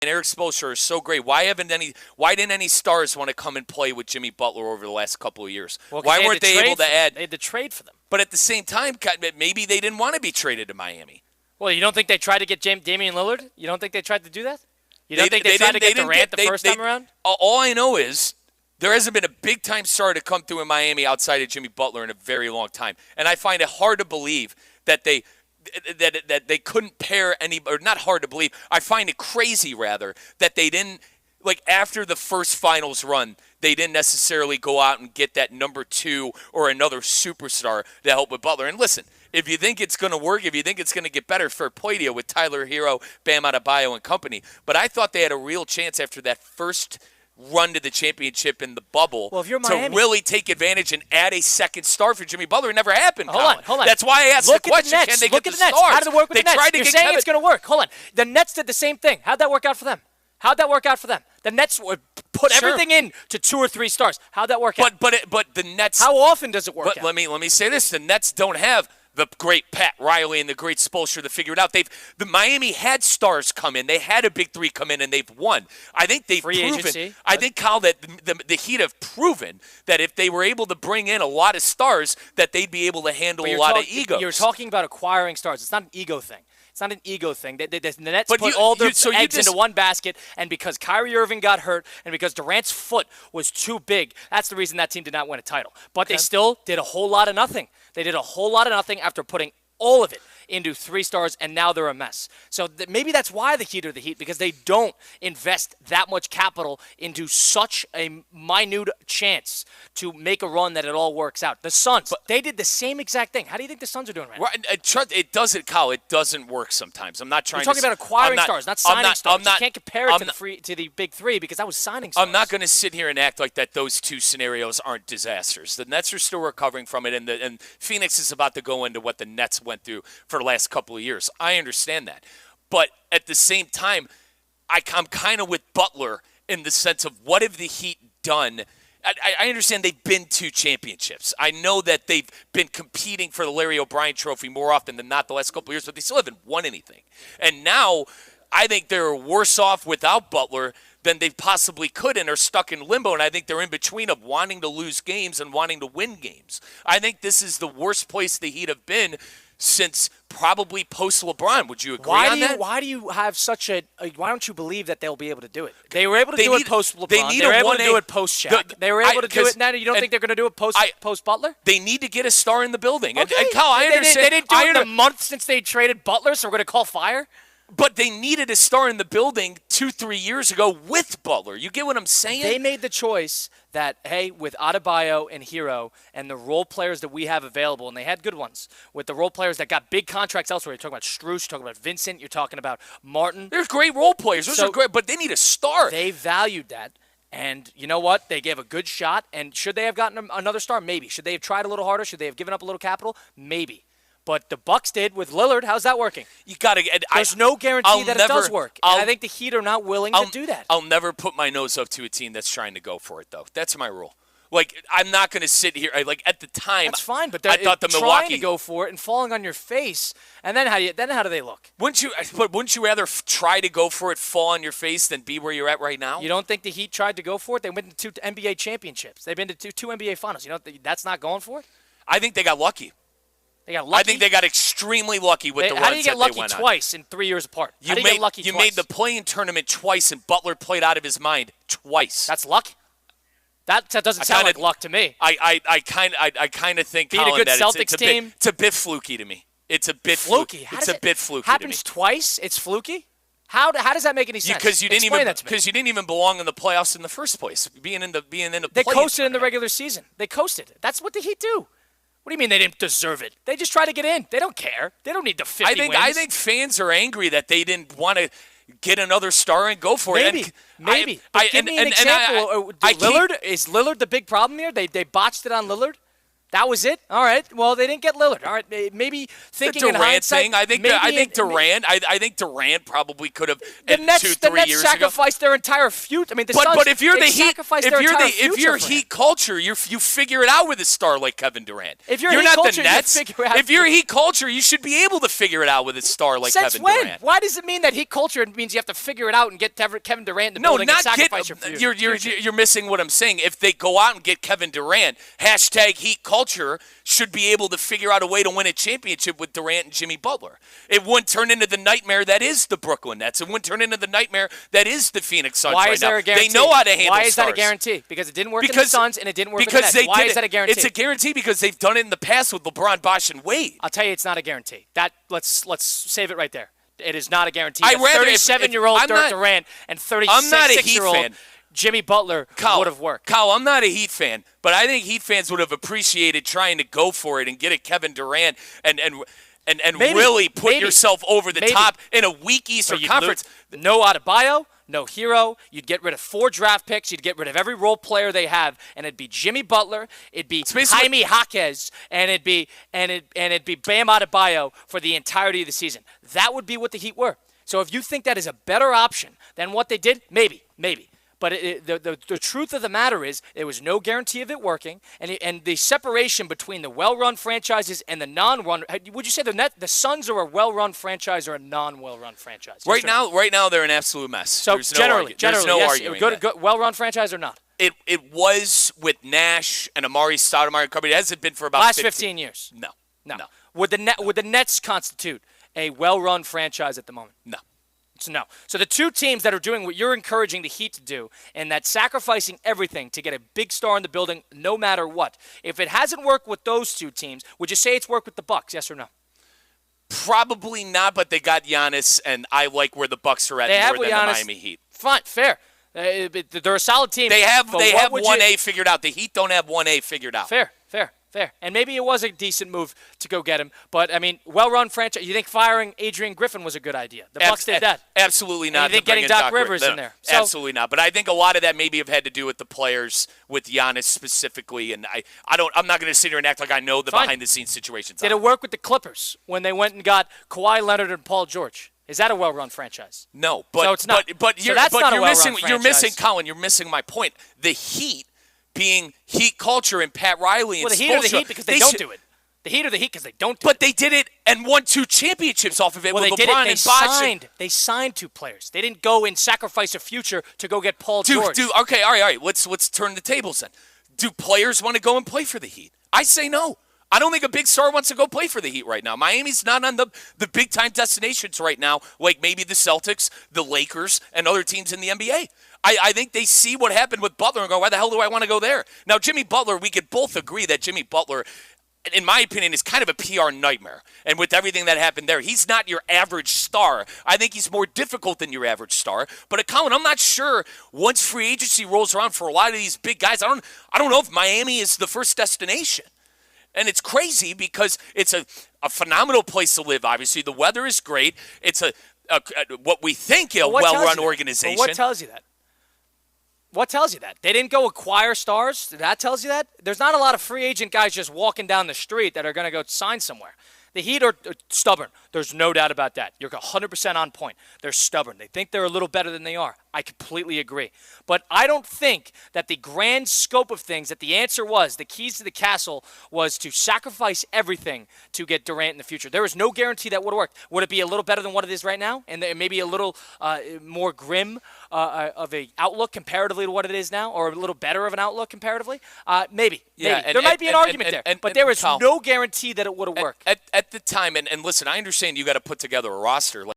and Eric Spoelstra are so great. Why didn't any stars want to come and play with Jimmy Butler over the last couple of years? Well, why weren't they able to add? They had to trade for them. But at the same time, maybe they didn't want to be traded to Miami. Well, you don't think they tried to get Damian Lillard? You don't think they tried to do that? You don't think they tried to get Durant the first time around? All I know is there hasn't been a big-time star to come through in Miami outside of Jimmy Butler in a very long time. And I find it hard to believe that they couldn't pair any – or not hard to believe. I find it crazy, rather, that they didn't – like after the first finals run, they didn't necessarily go out and get that number 2 or another superstar to help with Butler. And listen – if you think it's going to work, if you think it's going to get better, fair play to you with Tyler Hero, Bam Adebayo, and company. But I thought they had a real chance after that first run to the championship in the bubble to really take advantage and add a second star for Jimmy Butler. It never happened. Hold on. That's why I asked the question, can they get the stars? How did it work with the Nets? You're saying it's going to work. Hold on. The Nets did the same thing. How'd that work out for them? The Nets would put everything in to 2 or 3 stars. How'd that work out? But the Nets. How often does it work out? Let me say this: the Nets don't have the great Pat Riley and the great Spoelstra to figure it out. The Miami had stars come in. They had a big 3 come in, and they've won. I think they've proven. Agency. I think, Kyle, that the Heat have proven that if they were able to bring in a lot of stars, that they'd be able to handle a lot of egos. You're talking about acquiring stars. It's not an ego thing. It's not an ego thing. The Nets put all their eggs into one basket, and because Kyrie Irving got hurt and because Durant's foot was too big, that's the reason that team did not win a title. But they still did a whole lot of nothing. They did a whole lot of nothing after putting all of it into 3 stars, and now they're a mess. So maybe that's why the Heat are the Heat, because they don't invest that much capital into such a minute chance to make a run that it all works out. The Suns, they did the same exact thing. How do you think the Suns are doing right now? It doesn't, Kyle. It doesn't work sometimes. I'm not trying. You're talking about acquiring stars, not signing stars. You can't compare it to the big 3 because that was signing stars. I'm not going to sit here and act like that those 2 scenarios aren't disasters. The Nets are still recovering from it, and Phoenix is about to go into what the Nets went through for the last couple of years. I understand that. But at the same time, I'm kind of with Butler in the sense of what have the Heat done? I understand they've been to championships. I know that they've been competing for the Larry O'Brien trophy more often than not the last couple of years, but they still haven't won anything. And now I think they're worse off without Butler than they possibly could and are stuck in limbo. And I think they're in between of wanting to lose games and wanting to win games. I think this is the worst place the Heat have been since probably post-LeBron. Would you agree on that? Why do you have such a – why don't you believe that they'll be able to do it? They were able to do it post-LeBron. They were able to do it post-Shaq. They were able to do it now. You don't think they're going to do it post-Butler? They need to get a star in the building. Okay. And Kyle, I understand. They didn't do it in a month since they traded Butler, so we're going to call fire? But they needed a star in the building 2-3 years ago with Butler. You get what I'm saying? They made the choice that, hey, with Adebayo and Hero and the role players that we have available, and they had good ones, with the role players that got big contracts elsewhere. You're talking about Strus, you're talking about Vincent, you're talking about Martin. They're great role players. Those are great, but they need a star. They valued that. And you know what? They gave a good shot. And should they have gotten another star? Maybe. Should they have tried a little harder? Should they have given up a little capital? Maybe. But the Bucks did with Lillard. How's that working? You gotta. There's no guarantee that it does work. And I think the Heat are not willing to do that. I'll never put my nose up to a team that's trying to go for it, though. That's my rule. Like, I'm not going to sit here. Like, at the time, that's fine. But I thought the trying Milwaukee to go for it and falling on your face, and then how do they look? Wouldn't you rather try to go for it, fall on your face, than be where you're at right now? You don't think the Heat tried to go for it? They went to 2 NBA championships. They've been to two NBA finals. You know that's not going for it? I think they got lucky. They got lucky. I think they got extremely lucky with the runs How do you get that they lucky went twice in 3 years apart? How do you get lucky twice? You made the play-in tournament twice, and Butler played out of his mind twice. That's luck. That doesn't sound like luck to me. I kind of think being a good Celtics team. It's a bit fluky to me. It's a bit fluky. It's a bit fluky. Happens twice. It's fluky. How does that make any sense? Because you didn't even belong in the playoffs in the first place. Being in the they coasted in the regular season. They coasted. That's what the Heat do. What do you mean they didn't deserve it? They just try to get in. They don't care. They don't need the 50 wins. I think fans are angry that they didn't want to get another star and go for it. Maybe. Give me an example. Is Lillard the big problem here? They botched it on Lillard? That was it? All right. Well, they didn't get Lillard. All right. Maybe thinking the Durant in hindsight, thing. I think Durant probably could have the Nets, 2-3 the Nets years sacrificed their entire future. I mean, but if you're the Heat, if you're Heat culture, you figure it out with a star like Kevin Durant. If you're not Heat culture, the Nets. If you're Heat culture, you should be able to figure it out with a star like Since Kevin when? Durant. Why does it mean that Heat culture means you have to figure it out and get Kevin Durant in the building and sacrifice your future? You're missing what I'm saying. If they go out and get Kevin Durant, #Heat culture should be able to figure out a way to win a championship with Durant and Jimmy Butler. It wouldn't turn into the nightmare that is the Brooklyn Nets. It wouldn't turn into the nightmare that is the Phoenix Suns. Why is there a guarantee? They know how to handle Why is stars. that a guarantee? Because it didn't work in the Suns and it didn't work in the Nets. Why is that a guarantee? It's a guarantee because they've done it in the past with LeBron, Bosh, and Wade. I'll tell you, it's not a guarantee. Let's save it right there. It is not a guarantee. I'd rather 37-year-old Durant and 36-year-old Jimmy Butler would have worked. Kyle, I'm not a Heat fan, but I think Heat fans would have appreciated trying to go for it and get a Kevin Durant and really put yourself over the top in a weak Eastern Conference. No Adebayo, no Hero. You'd get rid of 4 draft picks. You'd get rid of every role player they have, and it'd be Jimmy Butler. It'd be Jaime Jaquez, and it'd be Bam Adebayo for the entirety of the season. That would be what the Heat were. So if you think that is a better option than what they did, maybe. But the truth of the matter is there was no guarantee of it working, and the separation between the well-run franchises and the non-run. Would you say the Suns are a well-run franchise or a non-well-run franchise? Right now they're an absolute mess. So there's generally, no arguing good well-run franchise or not? It was with Nash and Amari Stoudemire company. It hasn't been for about last 15 years. No. Would the Nets constitute a well-run franchise at the moment? No. No. So the two teams that are doing what you're encouraging the Heat to do, and that's sacrificing everything to get a big star in the building no matter what. If it hasn't worked with those two teams, would you say it's worked with the Bucks, yes or no? Probably not, but they got Giannis, and I like where the Bucks are at more than the Miami Heat. Fine, fair. They're a solid team. They have 1A figured out. The Heat don't have 1A figured out. Fair. And maybe it was a decent move to go get him. But, I mean, well-run franchise. You think firing Adrian Griffin was a good idea? The Bucks did that. Absolutely not. And you think getting Doc Rivers in there? Absolutely not. But I think a lot of that maybe have had to do with the players, with Giannis specifically. And I'm not going to sit here and act like I know the behind-the-scenes situations. Did it work with the Clippers when they went and got Kawhi Leonard and Paul George? Is that a well-run franchise? No, but so it's not. But you're missing. You're missing, Colin. You're missing my point. The Heat, being Heat culture and Pat Riley and the Heat are the Heat because they don't do it. The Heat are the Heat because they don't do it. But they did it and won 2 championships off of it with LeBron and Bosh. They signed 2 players. They didn't go and sacrifice a future to go get Paul George. Okay, all right. Let's turn the tables then. Do players want to go and play for the Heat? I say no. I don't think a big star wants to go play for the Heat right now. Miami's not on the big-time destinations right now, like maybe the Celtics, the Lakers, and other teams in the NBA. I think they see what happened with Butler and go, why the hell do I want to go there? Now, Jimmy Butler, we could both agree that Jimmy Butler, in my opinion, is kind of a PR nightmare. And with everything that happened there, he's not your average star. I think he's more difficult than your average star. But Colin, I'm not sure once free agency rolls around for a lot of these big guys, I don't know if Miami is the first destination. And it's crazy because it's a phenomenal place to live, obviously. The weather is great. It's what we think a well-run organization. What tells you that? What tells you that? They didn't go acquire stars? That tells you that? There's not a lot of free agent guys just walking down the street that are going to go sign somewhere. The Heat are stubborn. There's no doubt about that. You're 100% on point. They're stubborn. They think they're a little better than they are. I completely agree. But I don't think that the grand scope of things, that the answer was, the keys to the castle was to sacrifice everything to get Durant in the future. There is no guarantee that would have worked. Would it be a little better than what it is right now? And maybe a little more grim of an outlook comparatively to what it is now? Or a little better of an outlook comparatively? Maybe. Yeah, there might be an argument there. But there is no guarantee that it would have worked. At the time, and listen, I understand you got to put together a roster.